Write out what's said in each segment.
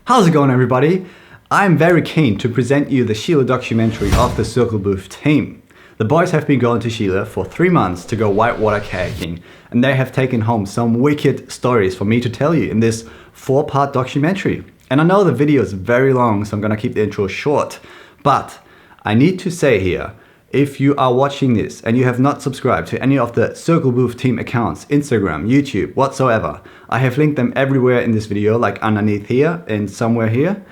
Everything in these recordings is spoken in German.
How's it going, everybody? I'm very keen to present you the Chile documentary of the Circle Booth team. The boys have been going to Chile for 3 months to go whitewater kayaking, and they have taken home some wicked stories for me to tell you in this 4-part documentary. And I know the video is very long, so I'm gonna keep the intro short, but I need to say here, if you are watching this and you have not subscribed to any of the Circle Booth team accounts, Instagram, YouTube, whatsoever, I have linked them everywhere in this video, like underneath here and somewhere here.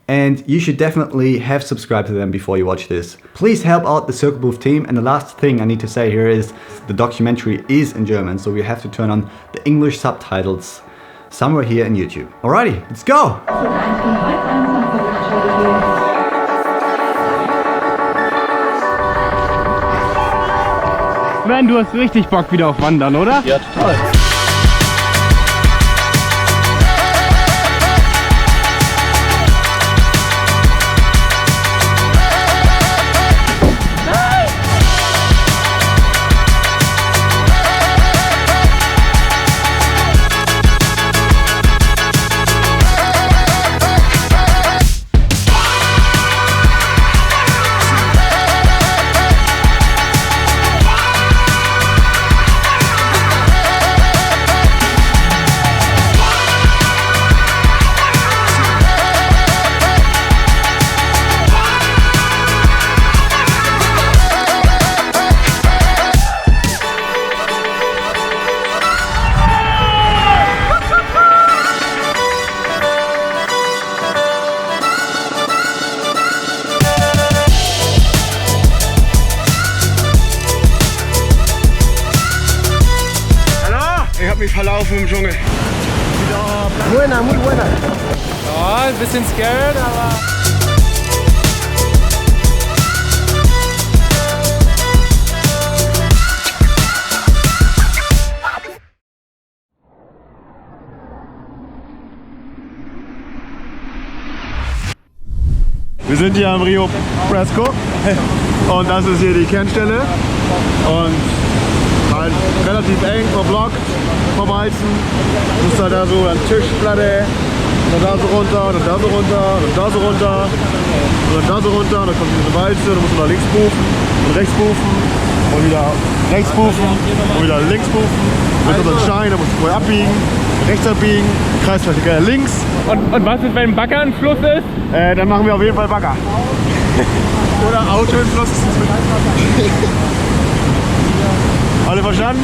And you should definitely have subscribed to them before you watch this. Please help out the Circle Booth team. And the last thing I need to say here is the documentary is in German, so we have to turn on the English subtitles somewhere here in YouTube. Alrighty, let's go! Sven, du hast richtig Bock wieder auf Wandern, oder? Ja, total. Ich hab mich verlaufen im Dschungel. Buena, muy buena. Ja, ein bisschen scared, aber... Wir sind hier am Rio Fresco und das ist hier die Kernstelle und halt relativ eng verblockt vom Heizen. Das ist halt da so eine Tischplatte, dann da so runter, dann da so runter, dann da so runter, und dann da so runter, und dann kommt diese Walze, dann musst du nach links bufen und rechts bufen und wieder rechts bufen und wieder links bufen. Mit unserem Schein, da musst du vorher abbiegen, rechts abbiegen, Kreisverkehr links. Und was ist, wenn ein Bagger ein Fluss ist? Dann machen wir auf jeden Fall Bagger. Oder Auto im Fluss. Alle verstanden?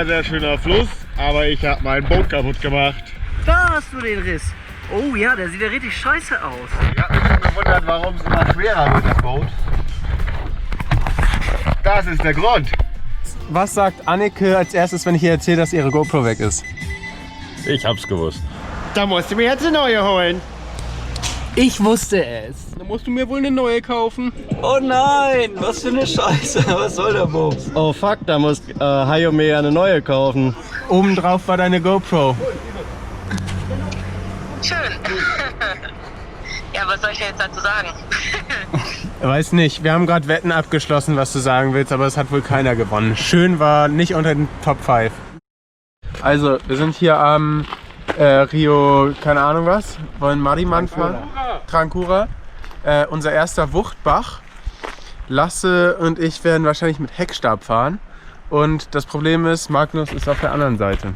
sehr, sehr schöner Fluss, aber ich habe mein Boot kaputt gemacht. Da hast du den Riss. Oh ja, der sieht ja richtig scheiße aus. Ich habe mich schon gewundert, warum es immer schwerer wird, das Boot. Das ist der Grund. Was sagt Anneke als erstes, wenn ich ihr erzähle, dass ihre GoPro weg ist? Ich hab's gewusst. Da musst du mir jetzt eine neue holen. Ich wusste es. Dann musst du mir wohl eine neue kaufen. Oh nein, was für eine Scheiße. Was soll der Bums? Oh fuck, da muss Hayo mir eine neue kaufen. Obendrauf war deine GoPro. Schön. Ja, was soll ich jetzt dazu sagen? Weiß nicht, wir haben gerade Wetten abgeschlossen, was du sagen willst, aber es hat wohl keiner gewonnen. Schön war nicht unter den Top 5. Also, wir sind hier am Rio, keine Ahnung was, wollen Mariman fahren. Trancura. Unser erster Wuchtbach. Lasse und ich werden wahrscheinlich mit Heckstab fahren. Und das Problem ist, Magnus ist auf der anderen Seite.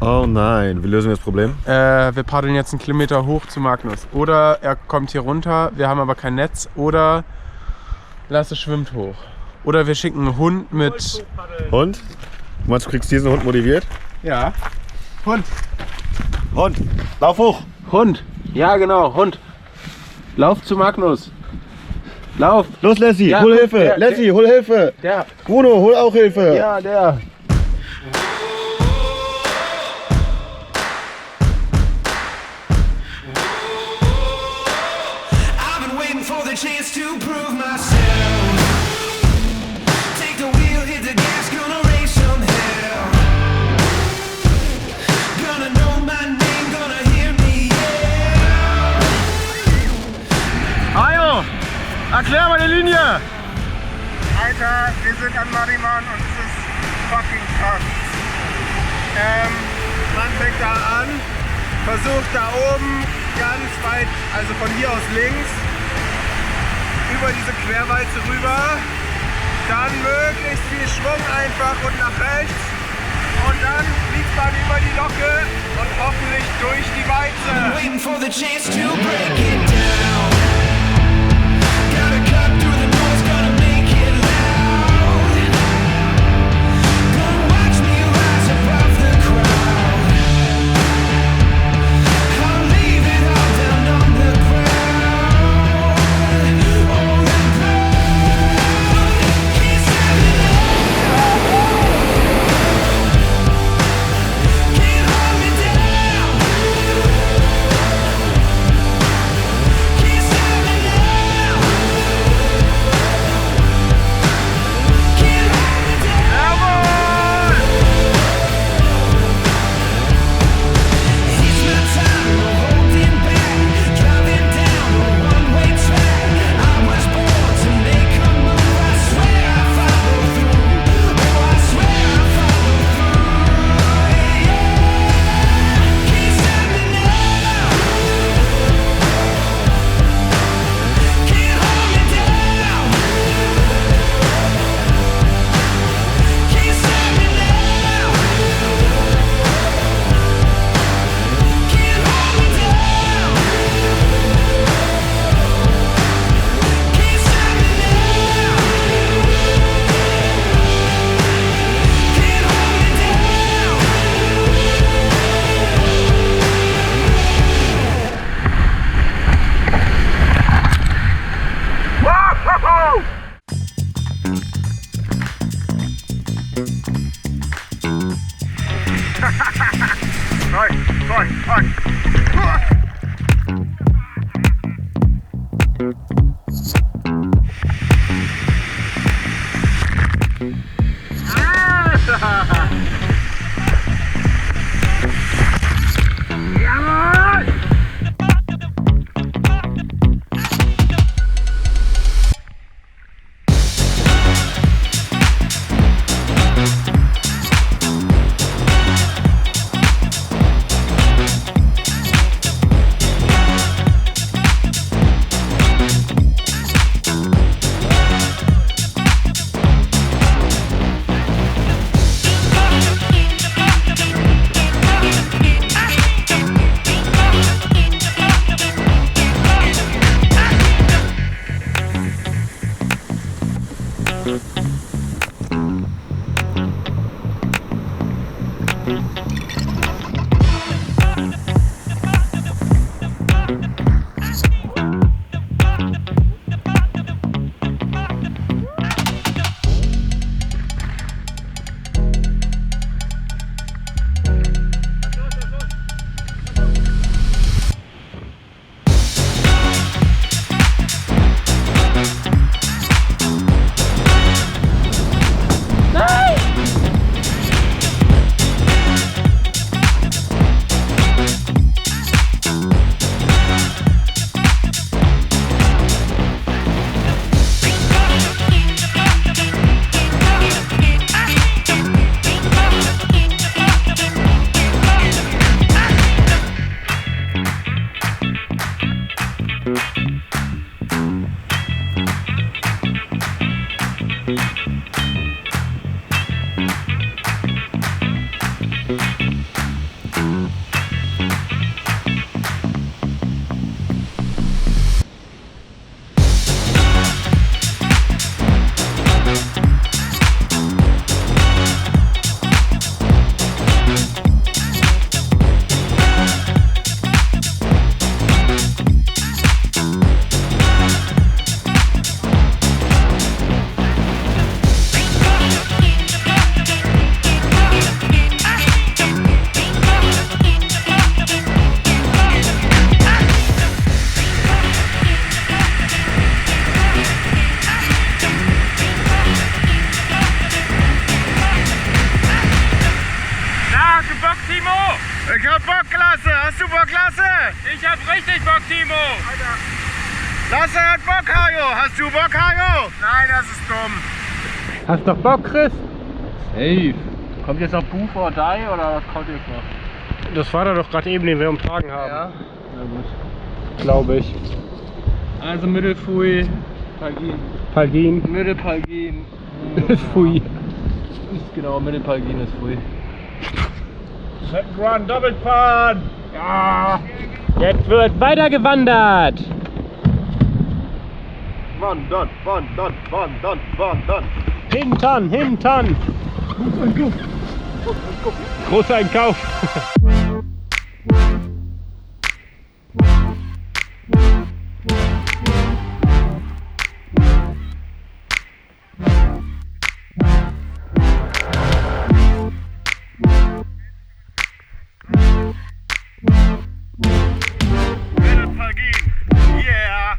Oh nein, wie lösen wir das Problem? Wir paddeln jetzt 1 Kilometer hoch zu Magnus. Oder er kommt hier runter, wir haben aber kein Netz. Oder Lasse schwimmt hoch. Oder wir schicken einen Hund mit... Hund? Du meinst, du kriegst diesen Hund motiviert? Ja. Hund. Hund, lauf hoch! Hund. Ja, genau, Hund. Lauf zu Magnus. Lauf. Los, Lassie, Ja, hol Hilfe! Lassie, hol Hilfe! Der. Bruno, hol auch Hilfe! Ja, der. I've been waiting for the chance to prove myself. Take the wheel, hit the gas, gonna race some hell. Gonna know my name, gonna hear me yell. Ayo, erklär mal die Linie! Alter, wir sind an Mariman und es ist fucking krass. Man fängt da an, versucht da oben ganz weit, also von hier aus links, über diese Querwalze rüber, dann möglichst viel Schwung einfach und nach rechts und dann fliegt man über die Locke und hoffentlich durch die Walze. Waiting for the chance to break it down. Gotta cut through the noise, gotta make it loud. Gonna watch me rise above the crowd. I'll leave it all down on the ground. On the ground. Can't stop me now. Can't hold me down. Can't stop me now. Can't hold me down. It's my time, no holding back. Driving down a one-way track. I was born to make a move. I swear I follow through. Oh, I swear I follow through. Yeah. Can't stop me now. Can't hold me down. Can't stop me now. Can't hold me down. Can't stop me now. Can't hold me down. Lasse hat Bock, Hajo. Hast du Bock, Hajo? Nein, das ist dumm. Hast doch Bock, Chris? Hey, kommt jetzt noch Booth or Die oder was kommt jetzt noch? Das war doch gerade eben, den wir umtragen haben. Ja? Na gut. Glaube ich. Also Mittelfui, Palgin. Palgin. Mittelpalgin. Ist Fui. Genau, Mittelpalgin ist Fui. Set Run, doppelt fahren. Ja. Jetzt wird weiter gewandert. Wandern, wandern, wandern, wandern. Hintern. Großeinkauf. Mittelpalgin. Yeah.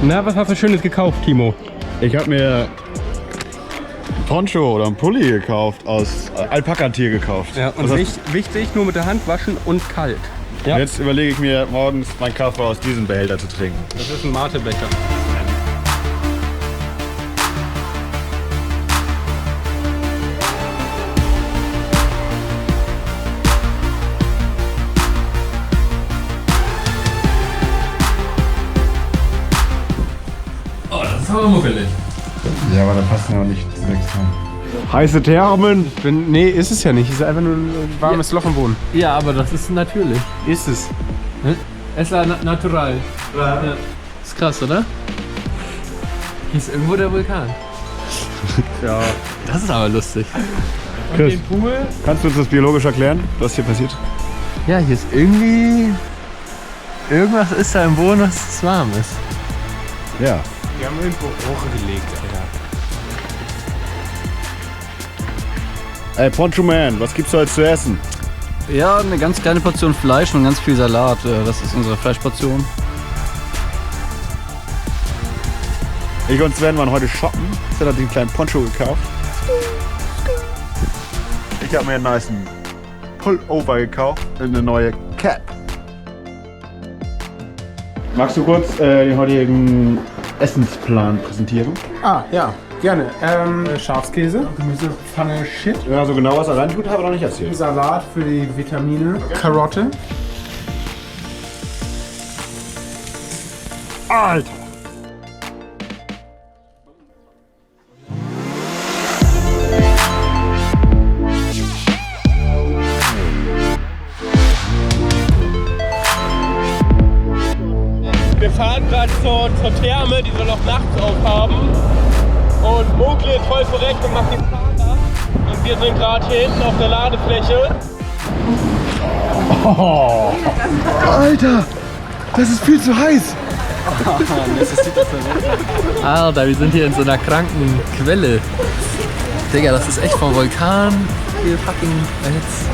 Na, was hast du Schönes gekauft, Timo? Ich habe mir ein Poncho oder ein Pulli gekauft, aus Alpaka-Tier gekauft. Ja, und Das heißt, wichtig, nur mit der Hand waschen und kalt. Ja. Jetzt überlege ich mir, morgens meinen Kaffee aus diesem Behälter zu trinken. Das ist ein Mate-Becher. Das ist aber muckelig. Ja, aber da passen ja auch nicht 6 rein. Heiße Thermen. Nee, ist es ja nicht. Es ist einfach nur ein warmes Loch im Boden. Ja, aber das ist natürlich. Ist es. Es ist natural. Ja. Ist krass, oder? Hier ist irgendwo der Vulkan. Ja. Das ist aber lustig. Und Chris. den Pool? Kannst du uns das biologisch erklären, was hier passiert? Ja, hier ist irgendwie... Irgendwas ist da im Boden, dass es warm ist. Ja. Die haben irgendwo Rohre gelegt, Alter. Ey, Poncho Man, was gibt's heute zu essen? Ja, eine ganz kleine Portion Fleisch und ganz viel Salat. Das ist unsere Fleischportion. Ich und Sven waren heute shoppen. Sven hat den kleinen Poncho gekauft. Ich habe mir einen nice Pullover gekauft und eine neue Cap. Magst du kurz den heutigen Essensplan präsentieren? Ah, ja, gerne. Schafskäse, Gemüsepfanne Shit, Ja, so genau was er reintut, habe ich noch nicht erzählt. Salat für die Vitamine, Karotte. Alter! Wir fahren gerade zur Therme, die soll auch nachts aufhaben. Und Mogli ist voll korrekt und macht den Fahrer. Und wir sind gerade hier hinten auf der Ladefläche. Oh, Alter! Das ist viel zu heiß! Alter, wir sind hier in so einer kranken Quelle. Digga, das ist echt vom Vulkan. Viel fucking Erhitzt.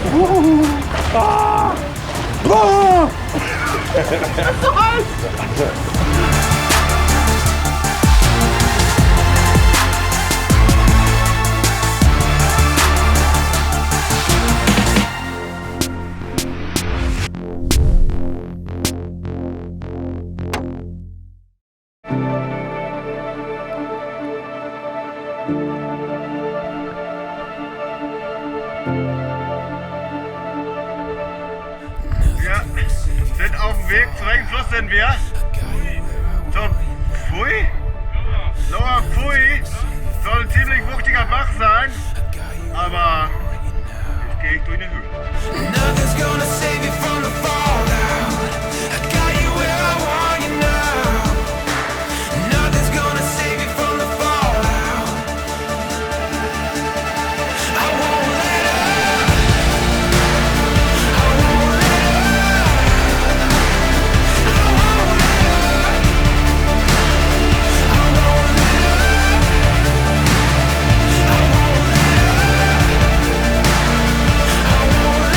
Ja, sind auf dem Weg. Zu welchem Fluss sind wir? Zum Pfui? Lower Pfui. Soll ein ziemlich wuchtiger Bach sein. Aber jetzt gehe ich durch eine Höhle. Nothing's gonna save you from the fallout. I got you where I want you now. Nothing's gonna save you from the fallout. I won't let up. I won't let up. I won't let up. I won't let up. I won't let up. I won't let up.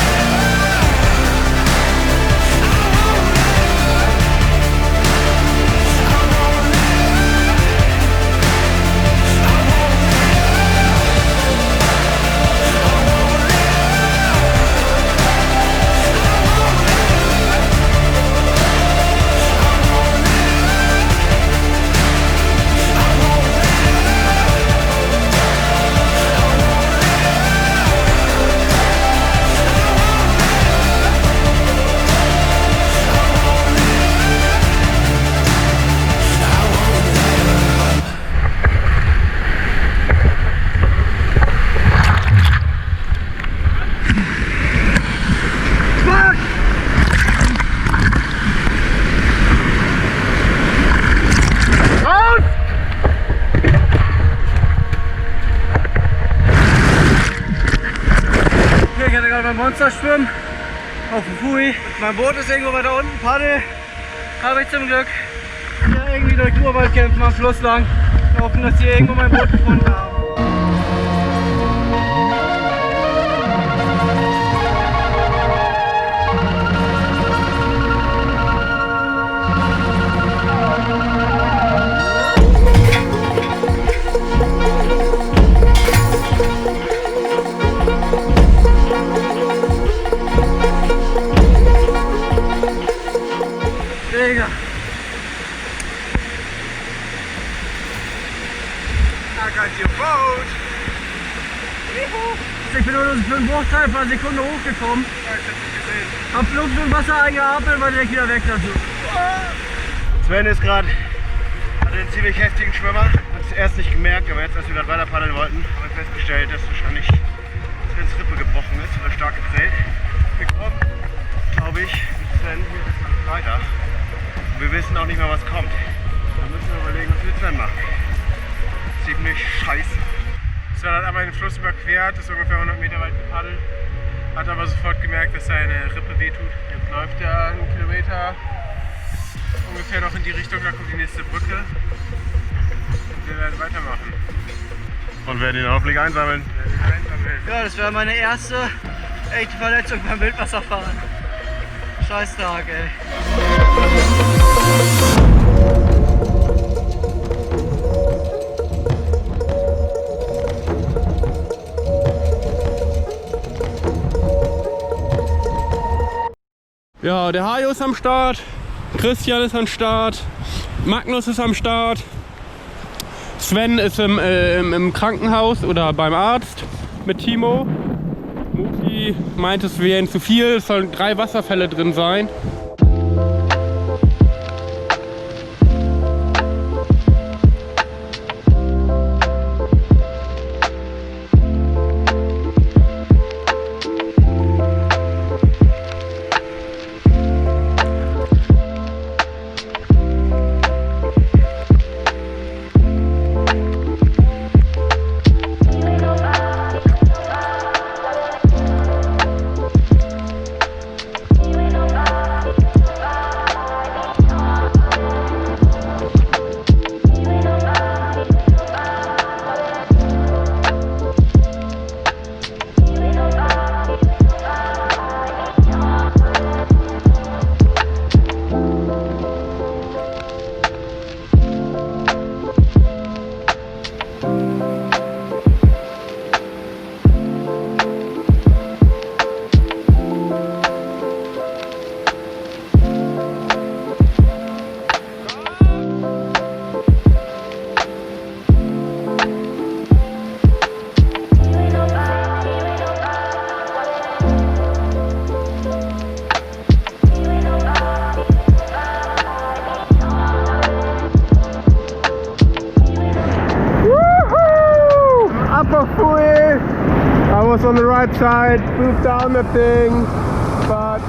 gerade beim Monsterschwimmen auf dem Fui. Mein Boot ist irgendwo weiter unten, Paddel. Habe ich zum Glück. Ja, irgendwie durch den Urwald kämpfen am Fluss lang. Hoffen, dass hier irgendwo mein Boot gefunden haben. Digga. I got your boat. Ich bin nur für einen Bruchteil von einer Sekunde hochgekommen. Hab Luft und Wasser eingeatmet und war direkt wieder weg dazu. Sven ist gerade einen ziemlich heftigen Schwimmer. Hat es erst nicht gemerkt, aber jetzt, als wir gerade weiter paddeln wollten, haben wir festgestellt, dass wahrscheinlich Svens Rippe gebrochen ist oder stark geprellt. Wir kommen, glaube ich, mit Sven hier erstmal nicht weiter. Und wir wissen auch nicht mehr, was kommt. Dann müssen wir überlegen, was wir mit Sven machen. Ziemlich scheiße. Sven hat einmal den Fluss überquert, ist ungefähr 100 Meter weit gepaddelt, hat aber sofort gemerkt, dass seine Rippe wehtut. Jetzt läuft er einen Kilometer ungefähr noch in die Richtung, da kommt die nächste Brücke und wir werden weitermachen. Und werden den Aufleg einsammeln. Ja, das wäre meine erste echte Verletzung beim Wildwasserfahren. Scheiß Tag, ey. Ja, der Hajo ist am Start, Christian ist am Start, Magnus ist am Start, Sven ist im Krankenhaus oder beim Arzt mit Timo. Muti meint, es wären zu viel, es sollen 3 Wasserfälle drin sein. I was on the right side, moved down the thing, but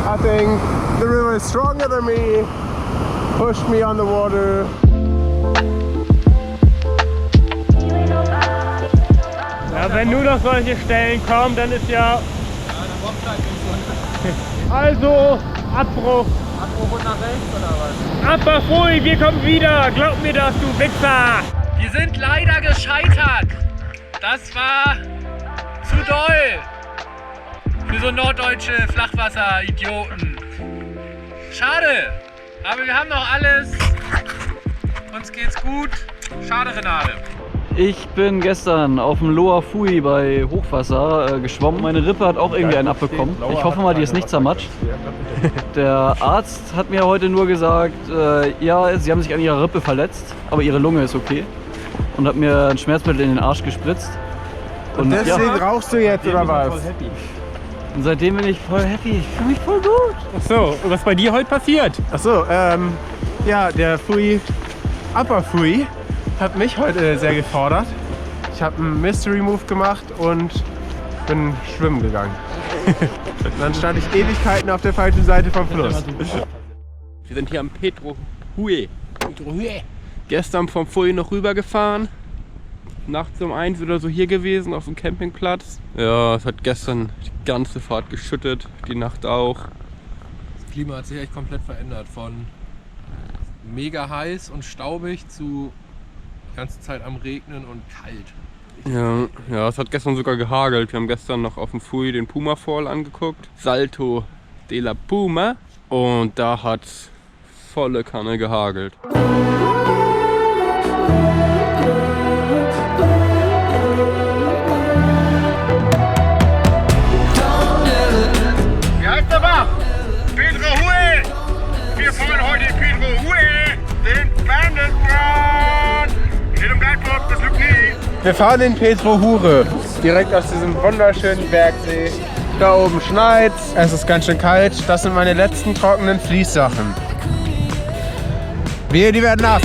I think the river is stronger than me, pushed me on the water. Ja, wenn nur noch solche Stellen kommen, dann ist ja... Also, Abbruch. Abbruch und nach rechts oder was? Abbruch, wir kommen wieder, glaub mir das, du Wichser. Wir sind leider gescheitert. Das war zu doll für so norddeutsche Flachwasser-Idioten. Schade, aber wir haben noch alles. Uns geht's gut. Schade, Renate. Ich bin gestern auf dem Loa Fui bei Hochwasser geschwommen. Meine Rippe hat auch irgendwie einen abbekommen. Ich hoffe mal, die ist nicht zermatscht. Der Arzt hat mir heute nur gesagt, ja, sie haben sich an ihrer Rippe verletzt, aber ihre Lunge ist okay. Und hat mir ein Schmerzmittel in den Arsch gespritzt. Und deswegen rauchst du jetzt, oder was? Und seitdem bin ich voll happy. Ich fühle mich voll gut. Ach so, und was bei dir heute passiert? Ach so, ja, der Fui, Upper Fui, hat mich heute sehr gefordert. Ich habe einen Mystery Move gemacht und bin schwimmen gegangen. Dann stand ich Ewigkeiten auf der falschen Seite vom Fluss. Wir sind hier am Petro Hue. Gestern vom Fui noch rübergefahren. nachts um 1 oder so hier gewesen auf dem Campingplatz. Ja, es hat gestern die ganze Fahrt geschüttet, die Nacht auch. Das Klima hat sich echt komplett verändert. Von mega heiß und staubig zu die ganze Zeit am Regnen und kalt. Ja, es hat gestern sogar gehagelt. Wir haben gestern noch auf dem Fui den Puma Fall angeguckt. Salto de la Puma. Und da hat volle Kanne gehagelt. Wie heißt der Bach? Pedro Hue! Wir fahren heute in Pedro Hue, den Bandit Run! Steht im Guidebook, das lügt nie. Wir fahren in Pedro Hure, direkt aus diesem wunderschönen Bergsee. Da oben schneit's, es ist ganz schön kalt. Das sind meine letzten trockenen Fließsachen. Die werden nass.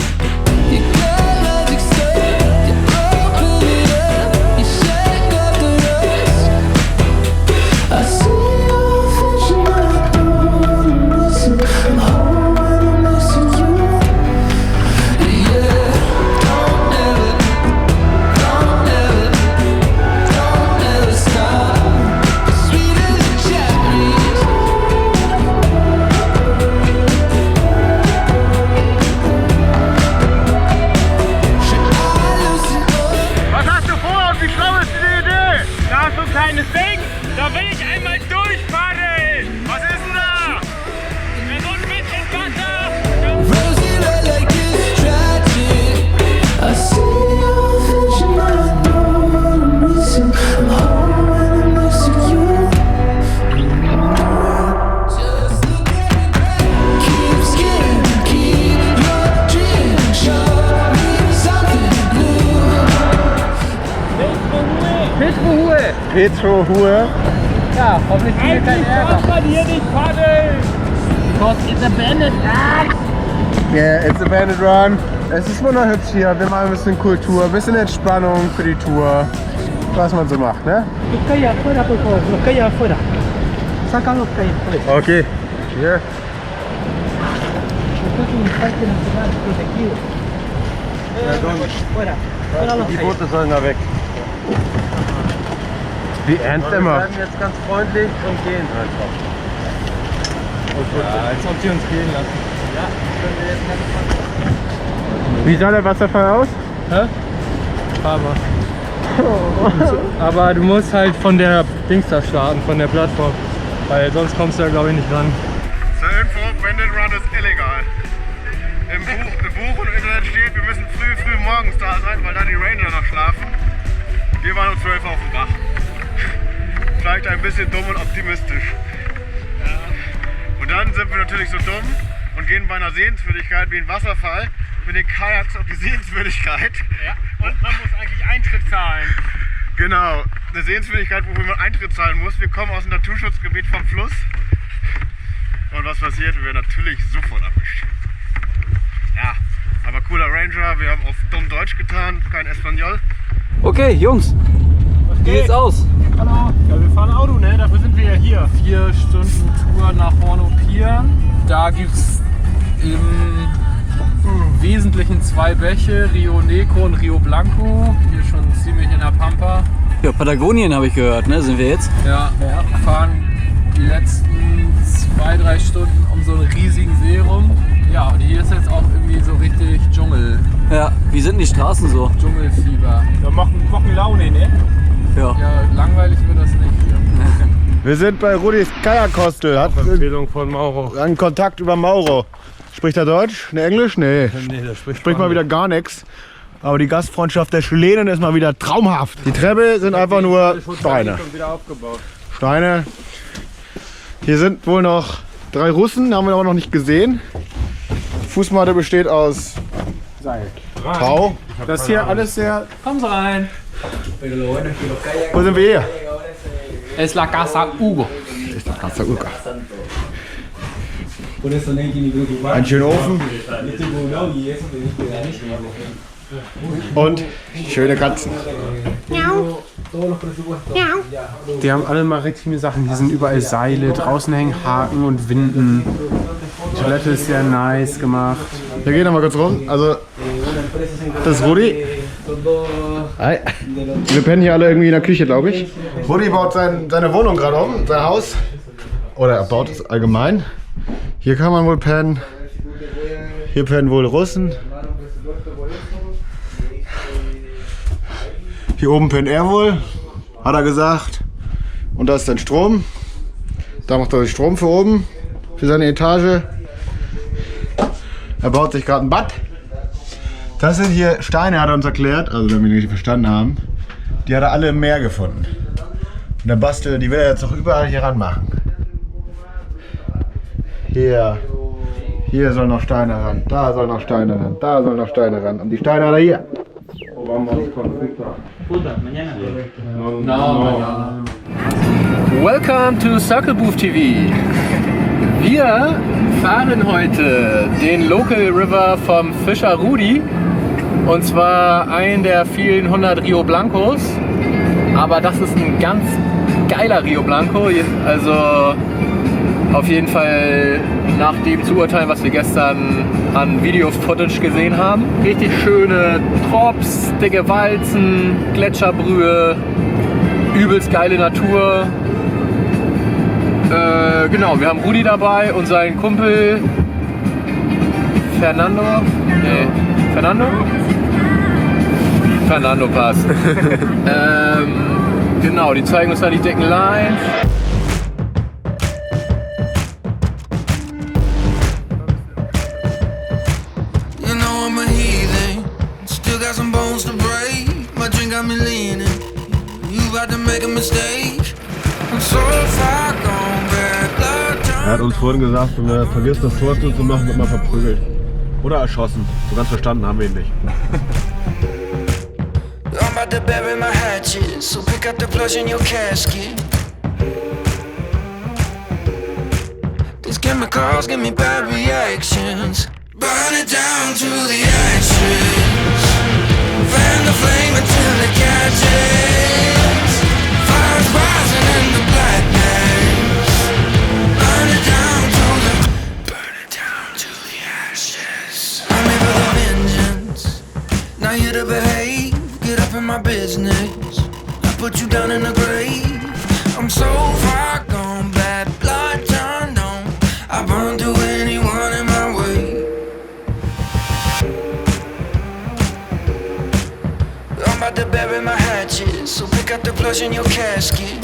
Was hast du vor und wie schlau ist die Idee? Da ist so ein kleines Ding, da will ich einmal durchfahren. Was ist denn da? So ein bisschen Wasser. Pedro Hure. Ja, hoffentlich kriegen wir keinen Ärger. Man hier nicht paddeln. Yeah, it's a bandit run. Es ist wunderhübsch hier. Wir machen ein bisschen Kultur, ein bisschen Entspannung für die Tour. Was man so macht, ne? Okay. Hier. Die Boote sollen da weg. Die ernst immer. Wir werden jetzt ganz freundlich und gehen einfach. Ja, als ob die uns gehen lassen. Ja, können wir jetzt ganz Wie sah der Wasserfall aus? Aber. Aber du musst halt von der Dings da starten, von der Plattform. Weil sonst kommst du da glaube ich nicht ran. Zur Info, Bandit Run ist illegal. Im Buch und im Internet steht, wir müssen früh morgens da sein, weil da die Ranger noch schlafen. Wir waren um 12 auf dem Bach. Vielleicht ein bisschen dumm und optimistisch. Und dann sind wir natürlich so dumm und gehen bei einer Sehenswürdigkeit wie ein Wasserfall mit den Kajaks auf die Sehenswürdigkeit. Ja, und man muss eigentlich Eintritt zahlen. Genau, eine Sehenswürdigkeit, wo man Eintritt zahlen muss. Wir kommen aus dem Naturschutzgebiet vom Fluss. Und was passiert? Wir werden natürlich sofort abgestellt. Ja, aber cooler Ranger. Wir haben auf dumm Deutsch getan, kein Espanol. Okay, Jungs, wie sieht's aus? Hallo. Ja, wir fahren Auto, ne? Dafür sind wir ja hier. 4 Stunden Tour nach Horno Pier. Da gibt's im Wesentlichen 2 Bäche, Rio Negro und Rio Blanco. Hier schon ziemlich in der Pampa. Ja, Patagonien habe ich gehört, ne? Sind wir jetzt? Ja, fahren die letzten 2-3 Stunden um so einen riesigen See rum. Ja, und hier ist jetzt auch irgendwie so richtig Dschungel. Ja, wie sind die Straßen so? Dschungelfieber. Wir machen Laune, ne? Ja. Ja, langweilig wird das nicht hier. Wir sind bei Rudis Kajakhostel. Hat Empfehlung von Mauro. einen Kontakt über Mauro. Spricht er Deutsch? Ne, Englisch? Nee. Nee, der spricht Spricht mal wieder gar nichts. Aber die Gastfreundschaft der Chilenen ist mal wieder traumhaft. Die Treppe sind einfach nur Steine. wieder aufgebaut. Steine. Hier sind wohl noch 3 Russen, haben wir aber noch nicht gesehen. Die Fußmatte besteht aus Tau. Das hier alles sehr. Kommen Sie rein. Wo sind wir hier? Es la Casa Hugo. Ein schöner Ofen. Und schöne Katzen. Die haben alle maritime Sachen. Hier sind überall Seile, draußen hängen Haken und Winden. Die Toilette ist sehr nice gemacht. Wir gehen noch mal kurz rum. Also, das ist Rudi. Hi. Wir pennen hier alle irgendwie in der Küche, glaube ich. Rudi baut seine Wohnung gerade um, sein Haus. Oder er baut es allgemein. Hier kann man wohl pennen. Hier pennen wohl Russen. Hier oben pennt er wohl, hat er gesagt. Und da ist dann Strom. Da macht er sich Strom für oben, für seine Etage. Er baut sich gerade ein Bad. Das sind hier Steine, hat er uns erklärt, also wenn wir nicht verstanden haben. Die hat er alle im Meer gefunden. Und der Bastel, die will er jetzt auch überall hier ranmachen. Hier sollen noch Steine ran, da sollen noch Steine ran, da sollen noch Steine ran. Und die Steine hat er hier. Welcome to Circle Booth TV. Wir fahren heute den Local River vom Fischer Rudi. Und zwar einen der vielen 100 Rio Blancos. Aber das ist ein ganz geiler Rio Blanco. Also auf jeden Fall nach dem zu urteilen, was wir gestern an Video-Footage gesehen haben. Richtig schöne Drops, dicke Walzen, Gletscherbrühe, übelst geile Natur. Genau, wir haben Rudi dabei und seinen Kumpel Fernando. Nee, Fernando? Fernando passt. Genau, die zeigen uns da die dicken Lines. You know I'm a heathen, still got some bones to break. My drink got me leaning, you about to make a mistake. I'm so far gone back, Er hat uns vorhin gesagt, wenn er vergisst, das Tor zu machen, wird man verprügelt. Oder erschossen. So ganz verstanden haben wir ihn nicht. I'm about to bury my hatchet, so pick up the plush in your casket. These chemicals give me bad reactions. Burn it down to the ashes. Fan the flame until it catches. Fire's rising in the blackness. Burn it down to the ashes. I'm here for the vengeance, not here to behave. Get up in my business, I put you down in the grave. I'm so far gone, bad blood turned on. I burn through anyone in my way. I'm about to bury my hatchet, so pick up the plush in your casket.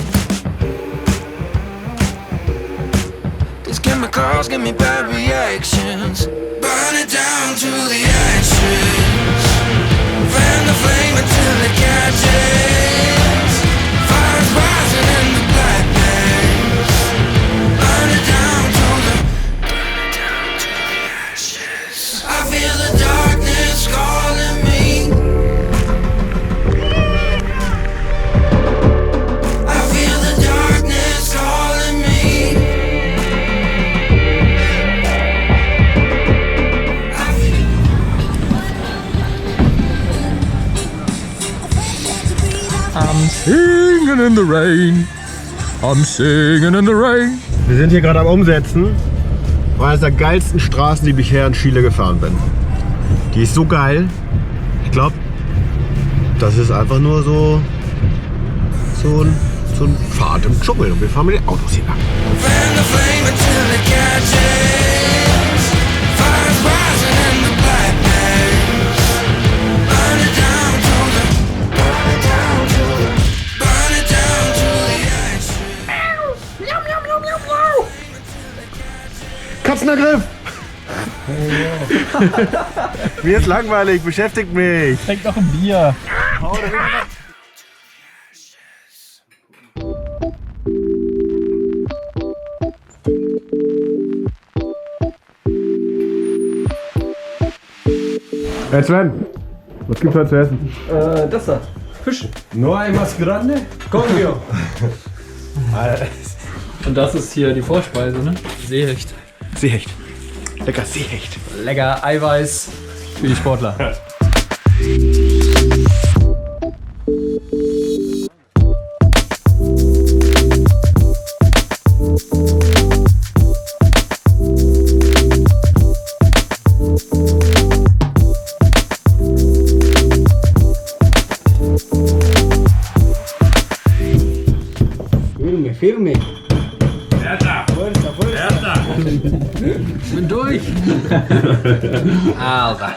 These chemicals give me bad reactions. Burn it down to the ashes. Fan the flame until it catches. Fire's rising in the blackness. Burn it down to the ashes. I feel the darkness calling me. I feel the darkness calling me. I feel I'm singing in the rain. I'm singing in the rain. Wir sind hier gerade am Umsetzen. War eines der geilsten Straßen, die ich bisher in Chile gefahren bin. Die ist so geil. Ich glaube, das ist einfach nur so ein Pfad im Dschungel. Und wir fahren mit den Autos hier lang. fan the flame until it catches. Fire's rising in the blackness. Burn it down to the ashes. Katzenergriff! Mir ist langweilig, beschäftigt mich. Trink noch ein Bier. Hey Sven, was gibt's heute zu essen? Das da. Fisch. No hay más grande? Congrio. Und das ist hier die Vorspeise, ne? Seehecht. Seehecht. Lecker Seehecht. Lecker Eiweiß für die Sportler. Bin durch. Alter.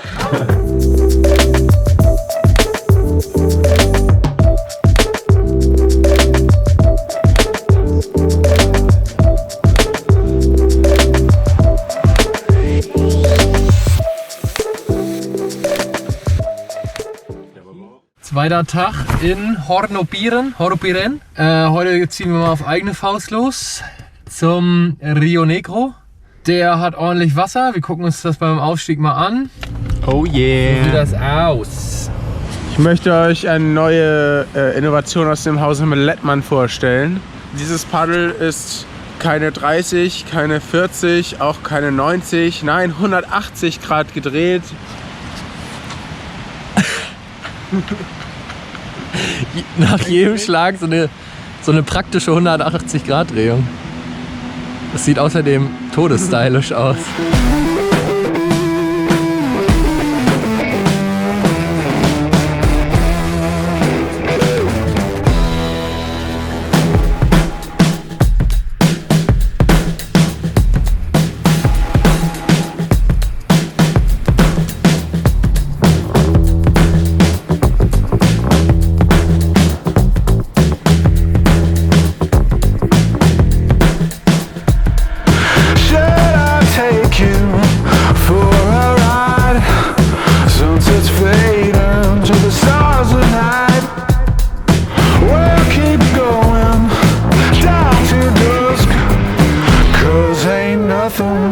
Zweiter Tag in Hornopiren. Heute ziehen wir mal auf eigene Faust los zum Rio Negro. Der hat ordentlich Wasser. Wir gucken uns das beim Aufstieg mal an. Oh yeah. Wie sieht das aus? Ich möchte euch eine neue Innovation aus dem Hause Lettmann vorstellen. Dieses Paddel ist keine 30, keine 40, auch keine 90, nein 180 Grad gedreht. Nach jedem Schlag so eine praktische 180-Grad-Drehung. Das sieht außerdem todesstylisch aus.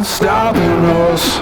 Stopping us.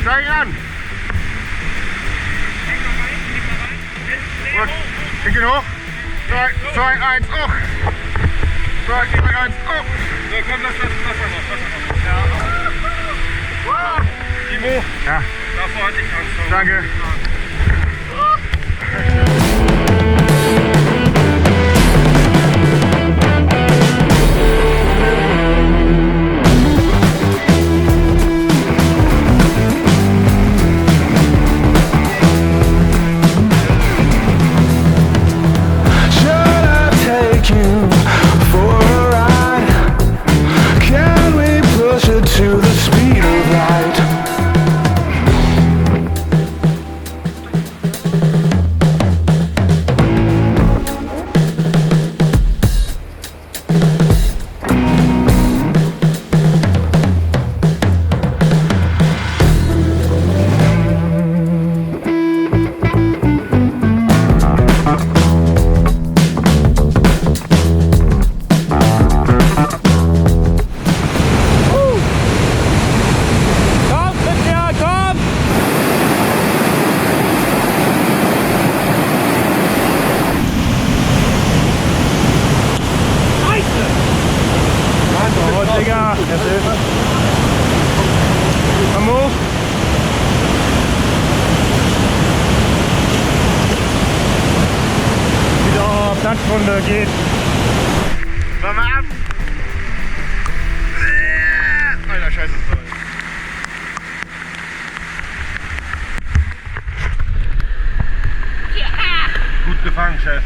Steig an! Gut, ich geh hoch. 3, 2, 1, hoch! 3, 2, 1, hoch! So, komm, lass noch. Ja. Timo? Ja. Davor hatte ich Angst. Danke. To the speed of light. Digga, komm hoch. Wieder Platzrunde geht. Mach mal ab. Alter, scheiße, ist toll. Gut gefangen, Chef.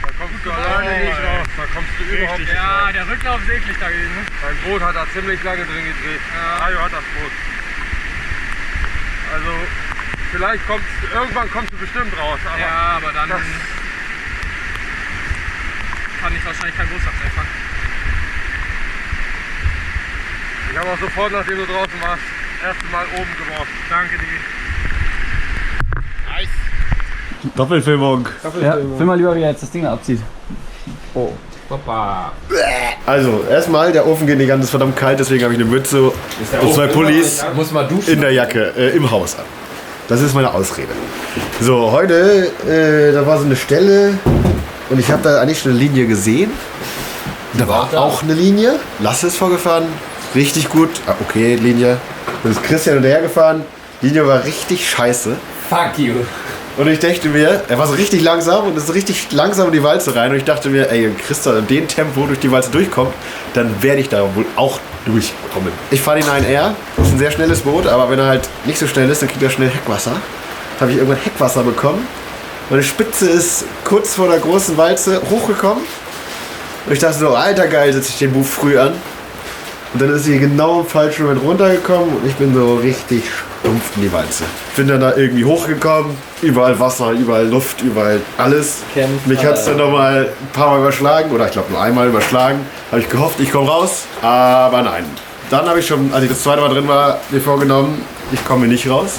Da kommst du alleine nicht raus. Da kommst du überhaupt nicht raus. Ja, der Rücklauf ist eklig da gewesen. Mein Boot hat da ziemlich lange drin gedreht. Ja. Mario hat das Boot. Also, vielleicht irgendwann kommst du bestimmt raus. Aber Ja, aber dann das, kann ich wahrscheinlich kein Bootsatz mehr fangen. habe auch sofort, nachdem du draußen warst, das erste Mal oben geworfen. Danke dir. Nice. Doppelfilmung. Ja, film mal lieber, wie er jetzt das Ding abzieht. Oh, Papa. Also, erstmal, der Ofen geht nicht an, es ist verdammt kalt, deswegen habe ich eine Mütze und 2 Pullis Muss mal duschen. in der Jacke im Haus an. Das ist meine Ausrede. So, heute, da war so eine Stelle und ich habe da eigentlich schon eine Linie gesehen. Da war auch eine Linie. Lasse ist vorgefahren. Richtig gut. Ah, okay, Linie. Dann ist Christian hinterhergefahren. Linie war richtig scheiße. Fuck you. Und ich dachte mir, er war so richtig langsam und ist so richtig langsam in die Walze rein. Und ich dachte mir, ey, wenn Christian in dem Tempo durch die Walze durchkommt, dann werde ich da wohl auch durchkommen. Ich fahre den 1R. Das ist ein sehr schnelles Boot, aber wenn er halt nicht so schnell ist, dann kriegt er schnell Heckwasser. Da habe ich irgendwann Heckwasser bekommen. Meine Spitze ist kurz vor der großen Walze hochgekommen. Und ich dachte so, alter geil, setze ich den Move früh an. Und dann ist sie genau im falschen Moment runtergekommen und ich bin so richtig stumpf in die Walze. Bin dann da irgendwie hochgekommen, überall Wasser, überall Luft, überall alles. Mich hat es dann nochmal ein paar Mal überschlagen, oder ich glaube nur einmal überschlagen. Habe ich gehofft, ich komme raus, aber nein. Dann habe ich schon, als ich das zweite Mal drin war, mir vorgenommen, ich komme nicht raus.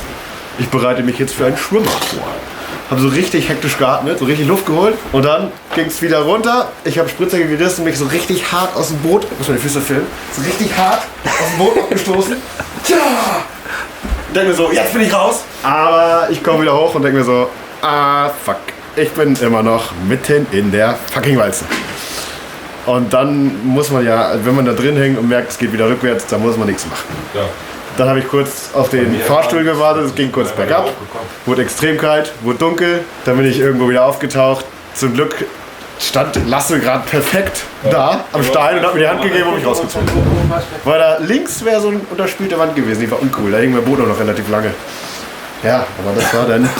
Ich bereite mich jetzt für einen Schwimmer vor. Habe so richtig hektisch geatmet, so richtig Luft geholt und dann ging es wieder runter. Ich habe Spritzer gerissen, mich so richtig hart aus dem Boot, muss man die Füße filmen, so richtig hart aus dem Boot abgestoßen. Tja! Denke mir so, jetzt bin ich raus. Aber ich komme wieder hoch und denke mir so, ah fuck, ich bin immer noch mitten in der fucking Walze. Und dann muss man ja, wenn man da drin hängt und merkt, es geht wieder rückwärts, dann muss man nichts machen. Ja. Dann habe ich kurz auf den Fahrstuhl gewartet, es ging kurz bergab, wurde extrem kalt, wurde dunkel, dann bin ich irgendwo wieder aufgetaucht. Zum Glück stand Lasse gerade perfekt da am Stein und hat mir die Hand gegeben und mich rausgezogen. Weil da links wäre so eine unterspülte Wand gewesen, die war uncool, da hing mein Boot auch noch relativ lange. Ja, aber das war dann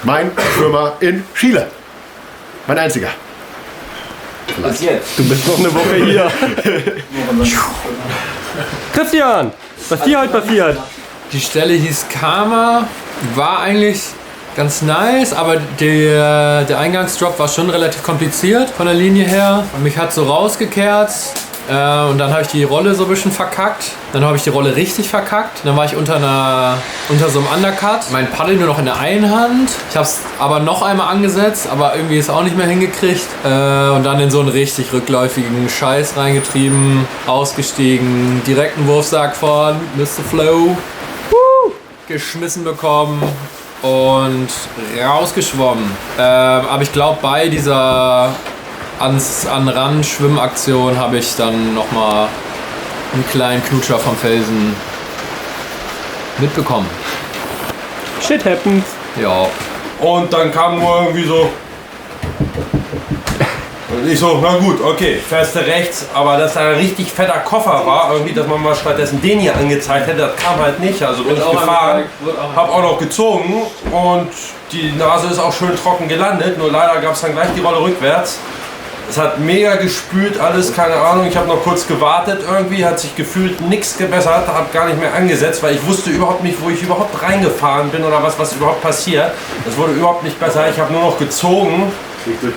mein Schwimmer in Chile. Mein einziger. Bis jetzt. Du bist noch eine Woche hier. Christian, was dir heute passiert? Die Stelle hieß Karma, war eigentlich ganz nice, aber der Eingangsdrop war schon relativ kompliziert von der Linie her. Und mich hat so rausgekehrt und dann habe ich die Rolle so ein bisschen verkackt. Dann habe ich die Rolle richtig verkackt. Dann war ich unter so einem Undercut. Mein Paddel nur noch in der einen Hand. Ich habe es aber noch einmal angesetzt, aber irgendwie ist auch nicht mehr hingekriegt. Und dann in so einen richtig rückläufigen Scheiß reingetrieben, ausgestiegen, direkt einen Wurfsack von Mr. Flow geschmissen bekommen und rausgeschwommen. Aber ich glaube, bei dieser An-Rand-Schwimmaktion habe ich dann nochmal einen kleinen Knutscher vom Felsen mitbekommen. Shit happens. Ja. Und dann kam nur irgendwie so. Und ich so, na gut, okay, fährst du rechts, aber dass da ein richtig fetter Koffer war, irgendwie, dass man mal stattdessen den hier angezeigt hätte, das kam halt nicht. Also bin ich gefahren, hab auch noch gezogen und die Nase ist auch schön trocken gelandet, nur leider gab es dann gleich die Rolle rückwärts. Es hat mega gespült, alles, keine Ahnung, ich habe noch kurz gewartet irgendwie, hat sich gefühlt nichts gebessert, habe gar nicht mehr angesetzt, weil ich wusste überhaupt nicht, wo ich überhaupt reingefahren bin oder was überhaupt passiert. Es wurde überhaupt nicht besser, ich habe nur noch gezogen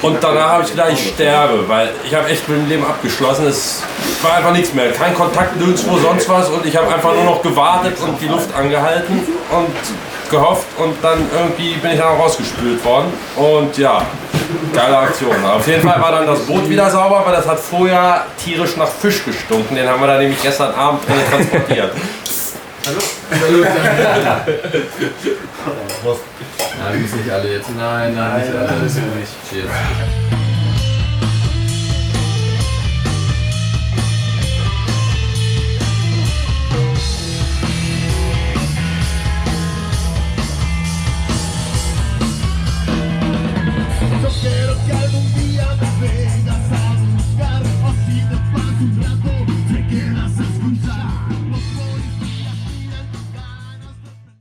und danach habe ich gedacht, ich sterbe, weil ich habe echt mit dem Leben abgeschlossen, es war einfach nichts mehr, kein Kontakt, nirgendwo sonst was und ich habe einfach nur noch gewartet und die Luft angehalten und gehofft und dann irgendwie bin ich dann auch rausgespült worden und ja, geile Aktion. Auf jeden Fall war dann das Boot wieder sauber, weil das hat vorher tierisch nach Fisch gestunken. Den haben wir dann nämlich gestern Abend transportiert. Hallo? Nein, müssen nicht alle jetzt. Nein, nicht alle. Das ist nicht. Cheers.